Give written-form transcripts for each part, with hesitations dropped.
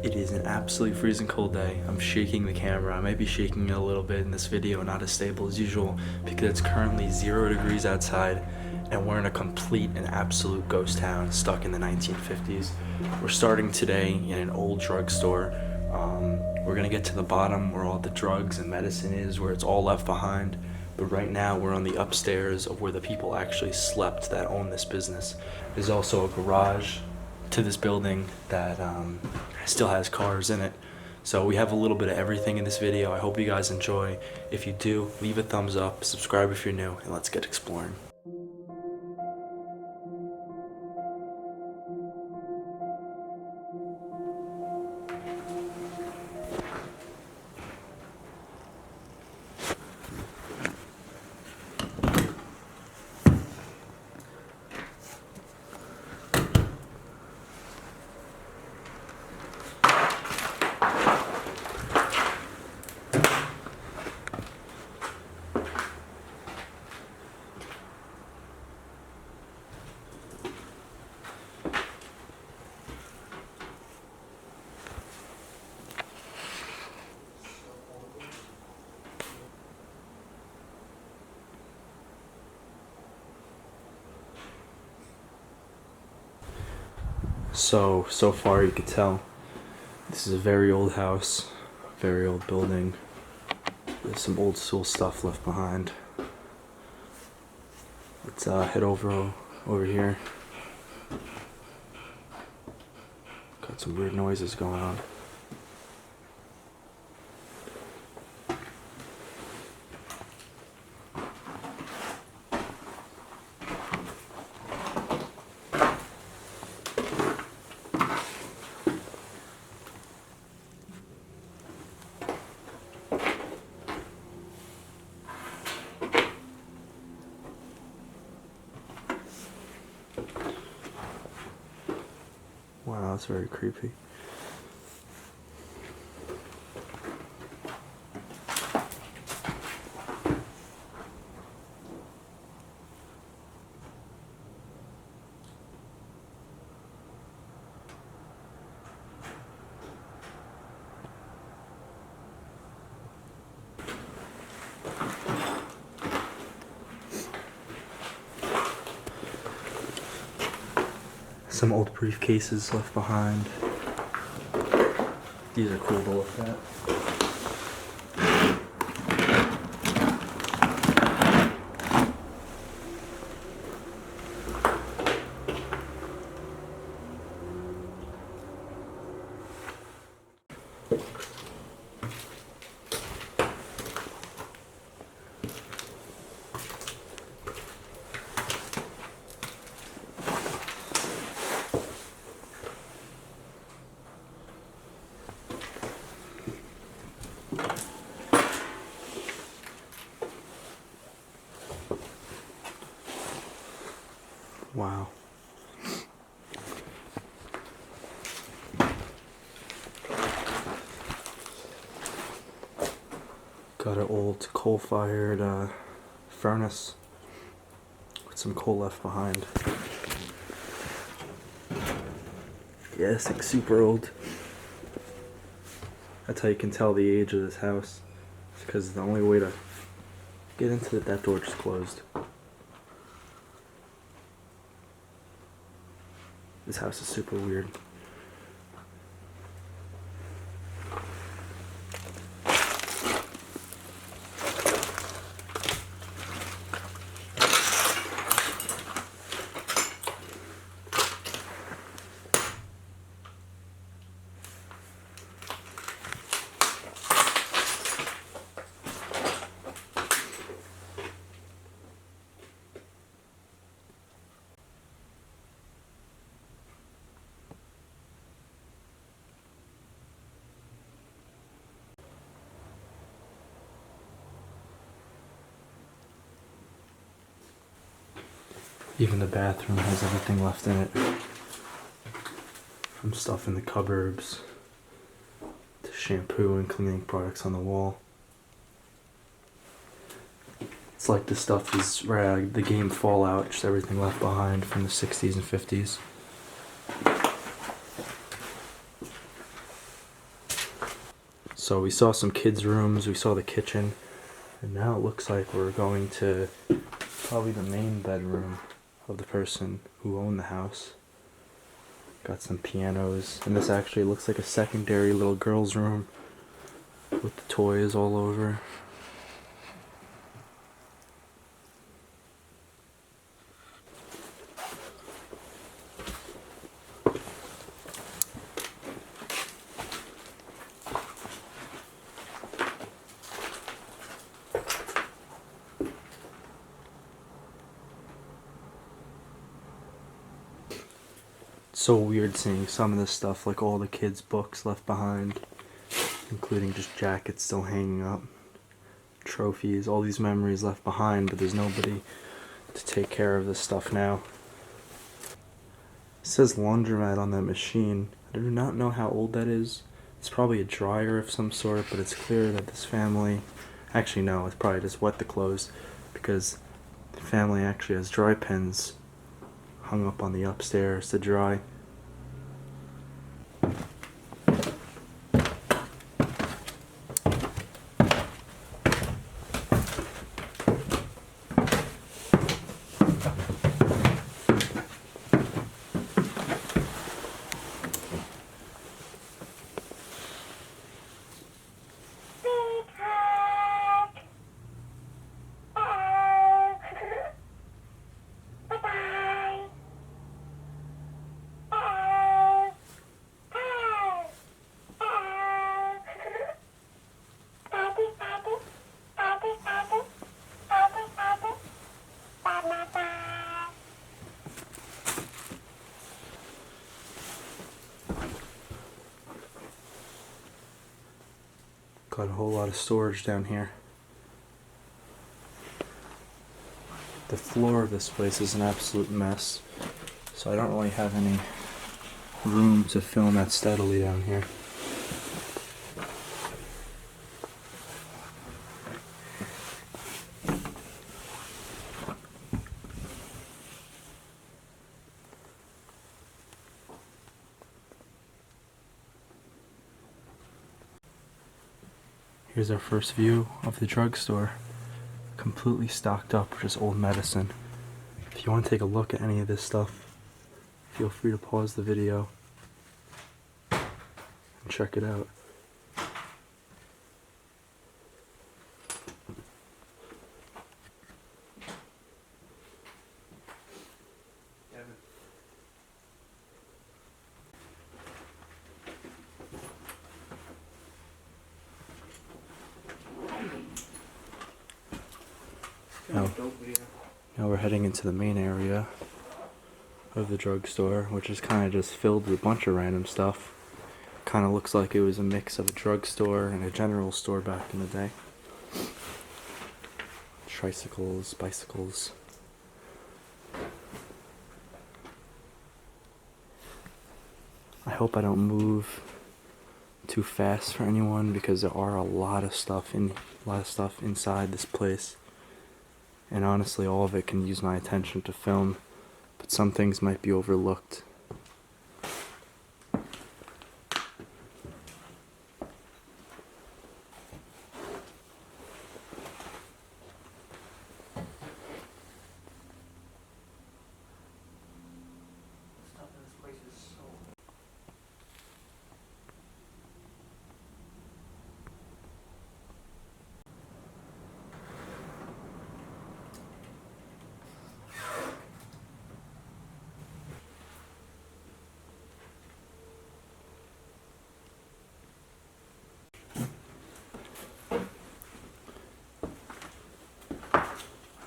It is an absolutely freezing cold day. I'm shaking the camera. I might be shaking it a little bit in this video, not as stable as usual, because it's currently 0 degrees outside and we're in a complete and absolute ghost town stuck in the 1950s. We're starting today in an old drugstore. We're gonna get to the bottom where all the drugs and medicine is, where it's all left behind. But right now we're on the upstairs of where the people actually slept that own this business. There's also a garage to this building that still has cars in it. So we have a little bit of everything in this video. I hope you guys enjoy. If you do, leave a thumbs up, subscribe if you're new, and let's get exploring. So far you could tell this is a very old house, very old building. There's some old school stuff left behind. Let's head over here. Got some weird noises going on. Wow, that's very creepy. Some old briefcases left behind. These are cool to look at. Wow. Got an old coal-fired furnace with some coal left behind. Yeah, it's like super old. That's how you can tell the age of this house. It's because the only way to get into that door just closed. This house is super weird. Even the bathroom has everything left in it. From stuff in the cupboards to shampoo and cleaning products on the wall. It's like this stuff is the game Fallout, just everything left behind from the 60s and 50s. So we saw some kids' rooms, we saw the kitchen, and now it looks like we're going to probably the main bedroom of the person who owned the house. Got some pianos, and this actually looks like a secondary little girl's room with the toys all over. So weird seeing some of this stuff, like all the kids' books left behind, including just jackets still hanging up, trophies, all these memories left behind, but there's nobody to take care of this stuff now. It says laundromat on that machine. I do not know how old that is. It's probably a dryer of some sort, but it's clear that this family, actually no, it's probably just wet the clothes, because the family actually has dry pens hung up on the upstairs to dry. Got a whole lot of storage down here. The floor of this place is an absolute mess, so I don't really have any room to film that steadily down here. Here's our first view of the drugstore. Completely stocked up with just old medicine. If you want to take a look at any of this stuff, feel free to pause the video and check it out. Now we're heading into the main area of the drugstore, which is kind of just filled with a bunch of random stuff. Kind of looks like it was a mix of a drugstore and a general store back in the day. Tricycles, bicycles. I hope I don't move too fast for anyone, because there are a lot of stuff inside this place. And honestly, all of it can use my attention to film, but some things might be overlooked.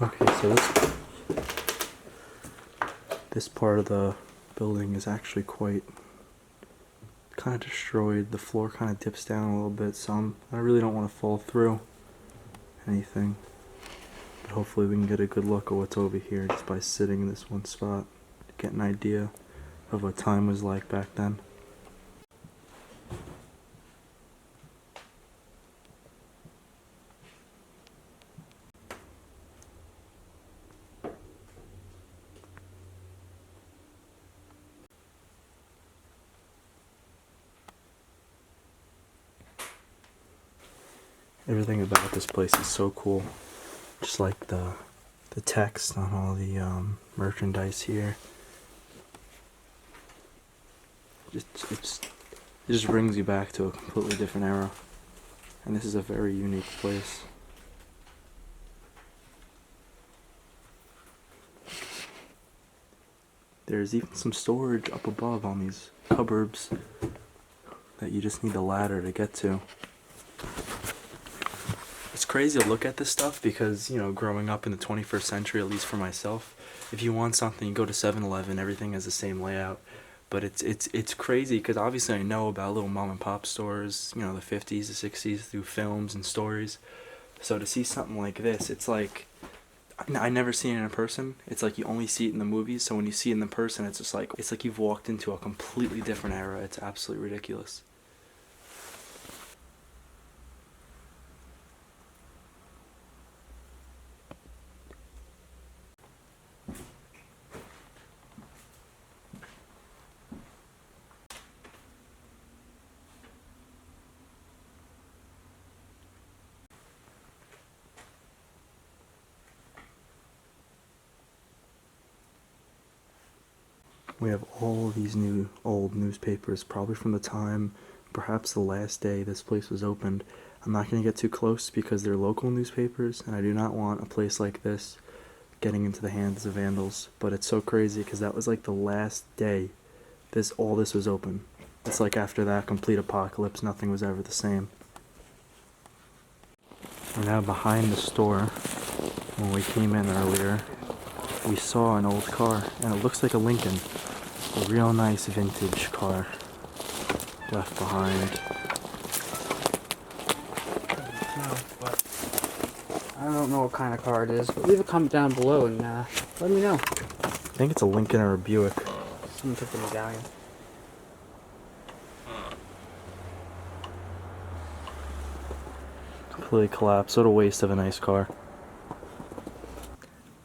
Okay, so this part of the building is actually quite kind of destroyed. The floor kind of dips down a little bit, so I really don't want to fall through anything. But hopefully we can get a good look at what's over here just by sitting in this one spot to get an idea of what time was like back then. Everything about this place is so cool. Just like the text on all the merchandise here. It just brings you back to a completely different era. And this is a very unique place. There's even some storage up above on these cupboards that you just need a ladder to get to. It's crazy to look at this stuff because, you know, growing up in the 21st century, at least for myself, if you want something, you go to 7-Eleven, everything has the same layout. But it's crazy because obviously I know about little mom and pop stores, you know, the 50s, the 60s, through films and stories. So to see something like this, it's like, I never seen it in person. It's like you only see it in the movies. So when you see it in person, it's just like, it's like you've walked into a completely different era. It's absolutely ridiculous. We have all these new old newspapers, probably from the time, perhaps the last day this place was opened. I'm not going to get too close because they're local newspapers, and I do not want a place like this getting into the hands of vandals. But it's so crazy because that was like the last day all this was open. It's like after that complete apocalypse, nothing was ever the same. We're now behind the store. When we came in earlier, we saw an old car, and it looks like a Lincoln. A real nice vintage car left behind. I don't know what kind of car it is, but leave a comment down below and let me know. I think it's a Lincoln or a Buick. Someone took the medallion. Completely collapsed. What a waste of a nice car.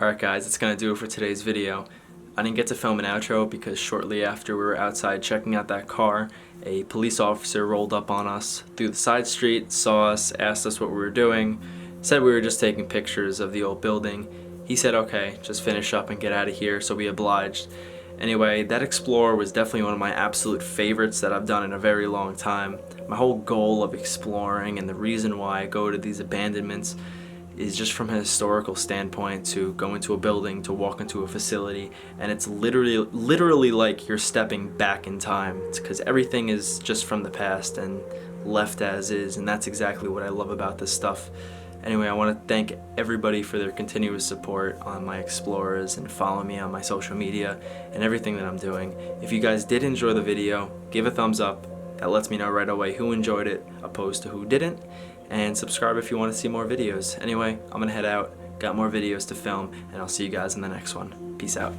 Alright guys, that's gonna do it for today's video. I didn't get to film an outro because shortly after we were outside checking out that car, a police officer rolled up on us through the side street, saw us, asked us what we were doing, said we were just taking pictures of the old building. He said okay, just finish up and get out of here, so we obliged. Anyway, that Explorer was definitely one of my absolute favorites that I've done in a very long time. My whole goal of exploring and the reason why I go to these abandonments is just from a historical standpoint, to go into a building, to walk into a facility, and it's literally like you're stepping back in time, because everything is just from the past and left as is, and that's exactly what I love about this stuff. Anyway, I want to thank everybody for their continuous support on my Explorers and follow me on my social media and everything that I'm doing. If you guys did enjoy the video, give a thumbs up. That lets me know right away who enjoyed it opposed to who didn't. And subscribe if you want to see more videos. Anyway, I'm gonna head out, got more videos to film, and I'll see you guys in the next one. Peace out.